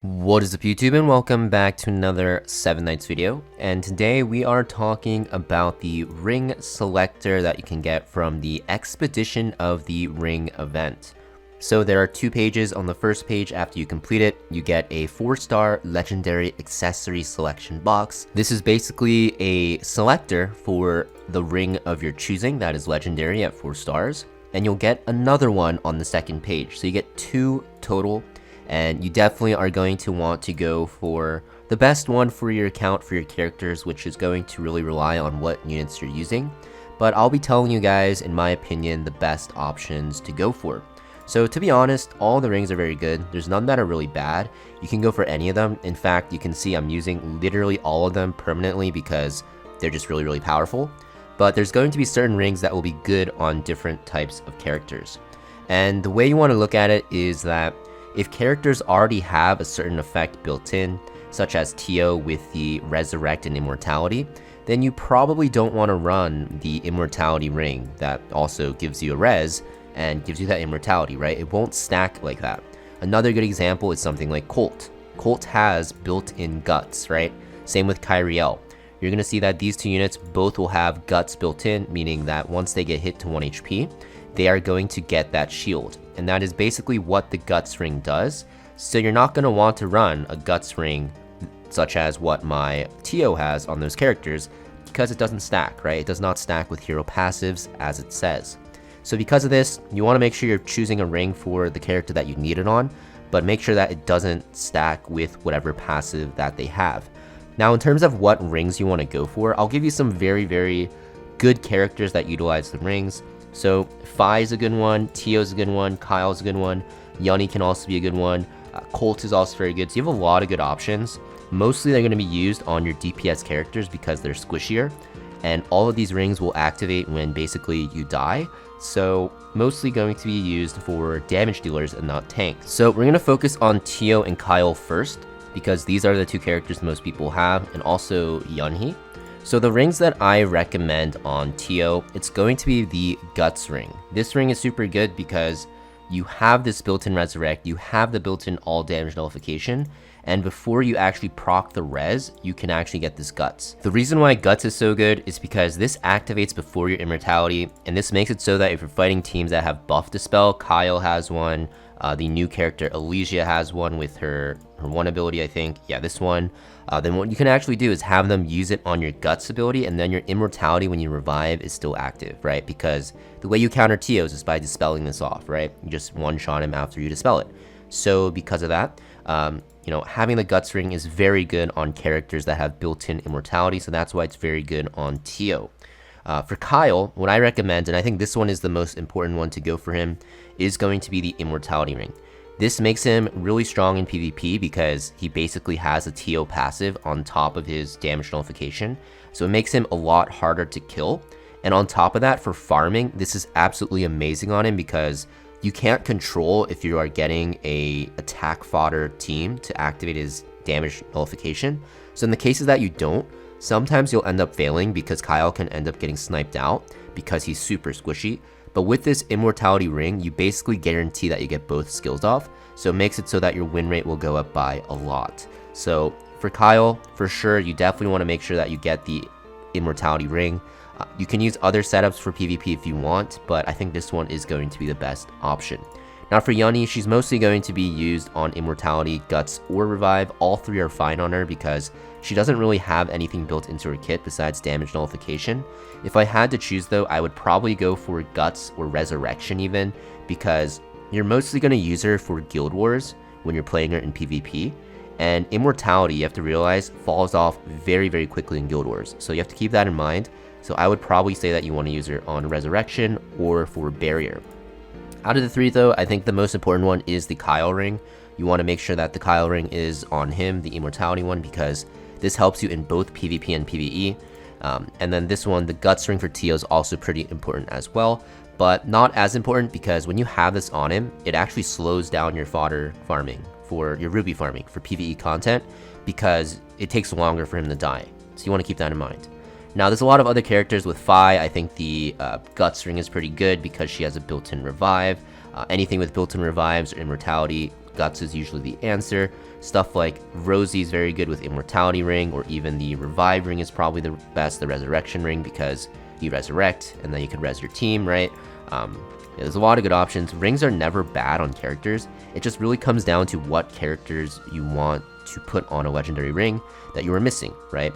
What is up YouTube, and welcome back to another 7 Nights video, and today we are talking about the ring selector that you can get from the Expedition of the Ring event. So there are 2 pages. On the first page, after you complete it, you get a 4-star legendary accessory selection box. This is basically a selector for the ring of your choosing that is legendary at 4 stars, and you'll get another one on the second page, so you get 2 total. And you definitely are going to want to go for the best one for your account, for your characters, which is going to really rely on what units you're using. But I'll be telling you guys, in my opinion, the best options to go for. So to be honest, all the rings are very good. There's none that are really bad. You can go for any of them. In fact, you can see I'm using literally all of them permanently because they're just really powerful. But there's going to be certain rings that will be good on different types of characters. And the way you want to look at it is that if characters already have a certain effect built in, such as Tio with the Resurrect and Immortality, then you probably don't want to run the Immortality ring that also gives you a res and gives you that Immortality, right? It won't stack like that. Another good example is something like Colt. Colt has built-in Guts, right? Same with Kyriel. You're going to see that these 2 units both will have Guts built in, meaning that once they get hit to 1 HP, they are going to get that shield. And that is basically what the Guts ring does. So you're not going to want to run a Guts ring such as what my Tio has on those characters because it doesn't stack, right? It does not stack with hero passives as it says. So because of this, you want to make sure you're choosing a ring for the character that you need it on, but make sure that it doesn't stack with whatever passive that they have. Now, in terms of what rings you want to go for, I'll give you some very good characters that utilize the rings. So Phi is a good one, Tio is a good one, Kyle is a good one, Yunny can also be a good one, Colt is also very good. So you have a lot of good options. Mostly they're going to be used on your DPS characters because they're squishier, and all of these rings will activate when basically you die. So mostly going to be used for damage dealers and not tanks. So we're going to focus on Tio and Kyle first because these are the 2 characters most people have, and also Yunhee. So the rings that I recommend on Tio, it's going to be the Guts ring. This ring is super good because you have this built-in Resurrect, you have the built-in all damage nullification, and before you actually proc the res, you can actually get this Guts. The reason why Guts is so good is because this activates before your Immortality, and this makes it so that if you're fighting teams that have buff dispel, Kyle has one, the new character Elysia has one with her 1 ability, I think. Yeah, this one. Then what you can actually do is have them use it on your Guts ability, and then your Immortality when you revive is still active, right? Because the way you counter Tios is by dispelling this off, right? You just one-shot him after you dispel it. So because of that, you know, having the Guts ring is very good on characters that have built-in Immortality, so that's why it's very good on Tio. For Kyle, what I recommend, and I think this one is the most important one to go for him, is going to be the Immortality ring. This makes him really strong in PvP because he basically has a Tio passive on top of his damage nullification, so it makes him a lot harder to kill. And on top of that, for farming, this is absolutely amazing on him because you can't control if you are getting a attack fodder team to activate his damage nullification. So in the cases that you don't, sometimes you'll end up failing because Kyle can end up getting sniped out because he's super squishy. But with this Immortality ring, you basically guarantee that you get both skills off, so it makes it so that your win rate will go up by a lot. So for Kyle, for sure, you definitely want to make sure that you get the Immortality ring. You can use other setups for PvP if you want, but I think this one is going to be the best option. Now for Yunny, she's mostly going to be used on Immortality, Guts, or Revive. All 3 are fine on her because she doesn't really have anything built into her kit besides damage nullification. If I had to choose though, I would probably go for Guts or Resurrection even, because you're mostly going to use her for Guild Wars when you're playing her in PvP. And Immortality, you have to realize, falls off very quickly in Guild Wars. So you have to keep that in mind. So I would probably say that you want to use her on Resurrection or for Barrier. Out of the 3 though, I think the most important one is the Kyle ring. You want to make sure that the Kyle ring is on him, the Immortality one, because this helps you in both PvP and PvE. And then this one, the Guts ring for Tio, is also pretty important as well, but not as important because when you have this on him, it actually slows down your fodder farming, for your Ruby farming, for PvE content, because it takes longer for him to die. So you want to keep that in mind. Now, there's a lot of other characters with Phi. I think the Guts ring is pretty good because she has a built-in revive. Anything with built-in revives or immortality Guts is usually the answer. Stuff like Rosie is very good with Immortality Ring, or even the Revive Ring is probably the best, the Resurrection Ring, because you resurrect and then you can res your team, right? There's a lot of good options. Rings are never bad on characters. It just really comes down to what characters you want to put on a legendary ring that you are missing, right?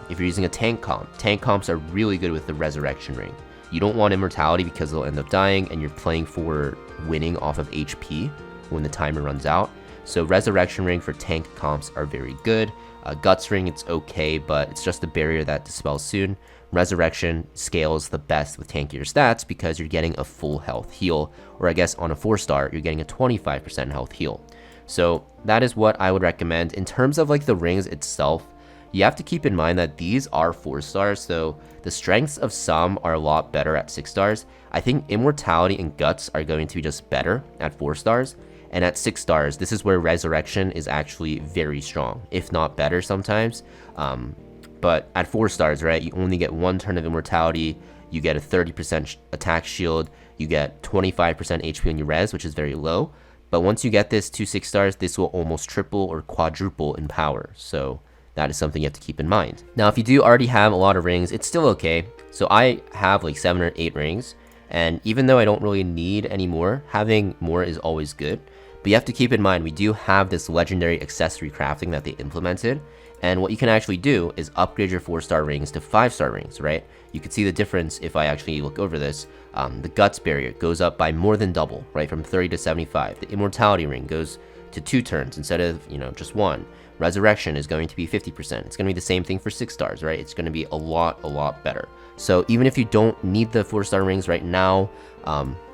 If you're using a tank comps are really good with the Resurrection Ring. You don't want Immortality because they'll end up dying, and you're playing for winning off of HP when the timer runs out. So Resurrection Ring for tank comps are very good. Guts Ring, it's okay, but it's just a barrier that dispels soon. Resurrection scales the best with tankier stats because you're getting a full health heal, or I guess on a 4-star, you're getting a 25% health heal. So that is what I would recommend. In terms of like the rings itself, you have to keep in mind that these are 4-stars, so the strengths of some are a lot better at 6 stars. I think Immortality and Guts are going to be just better at 4 stars, and at 6 stars, this is where Resurrection is actually very strong, if not better sometimes. But at 4 stars, right, you only get 1 turn of Immortality, you get a 30% attack shield, you get 25% HP on your res, which is very low. But once you get this to 6 stars, this will almost triple or quadruple in power. So that is something you have to keep in mind. Now, if you do already have a lot of rings, it's still okay. So I have like 7 or 8 rings, and even though I don't really need any more, having more is always good. But you have to keep in mind, we do have this legendary accessory crafting that they implemented. And what you can actually do is upgrade your 4-star rings to 5-star rings, right? You can see the difference if I actually look over this. The Guts barrier goes up by more than double, right? From 30 to 75. The Immortality ring goes to 2 turns instead of, just 1. Resurrection is going to be 50%. It's going to be the same thing for 6 stars, right? It's going to be a lot better. So even if you don't need the 4-star rings right now,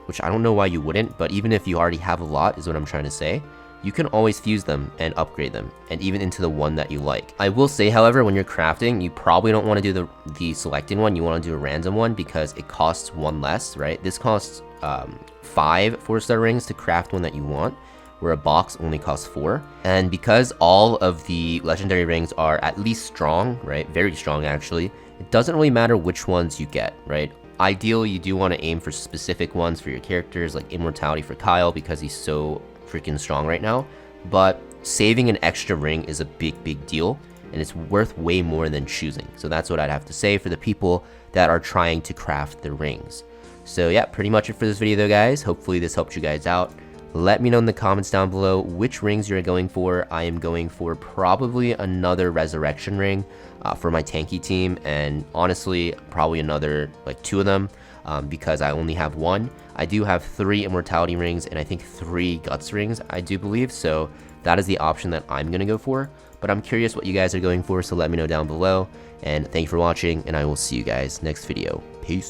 which I don't know why you wouldn't, but even if you already have a lot is what I'm trying to say, you can always fuse them and upgrade them, and even into the one that you like. I will say, however, when you're crafting, you probably don't want to do the selected one. You want to do a random one because it costs 1 less, right? This costs 5 4-star rings to craft one that you want, where a box only costs 4. And because all of the legendary rings are at least strong, right? Very strong, actually. It doesn't really matter which ones you get, right? Ideally, you do want to aim for specific ones for your characters, like Immortality for Kyle because he's so freaking strong right now, but saving an extra ring is a big deal, and it's worth way more than choosing. So that's what I'd have to say for the people that are trying to craft the rings. So yeah, pretty much it for this video though, guys. Hopefully this helped you guys out. Let me know in the comments down below which rings you're going for. I am going for probably another Resurrection ring for my tanky team, and honestly probably another like 2 of them because I only have 1. I do have 3 Immortality rings and I think 3 Guts rings, I do believe, so that is the option that I'm gonna go for. But I'm curious what you guys are going for, so let me know down below. And thank you for watching, and I will see you guys next video. Peace.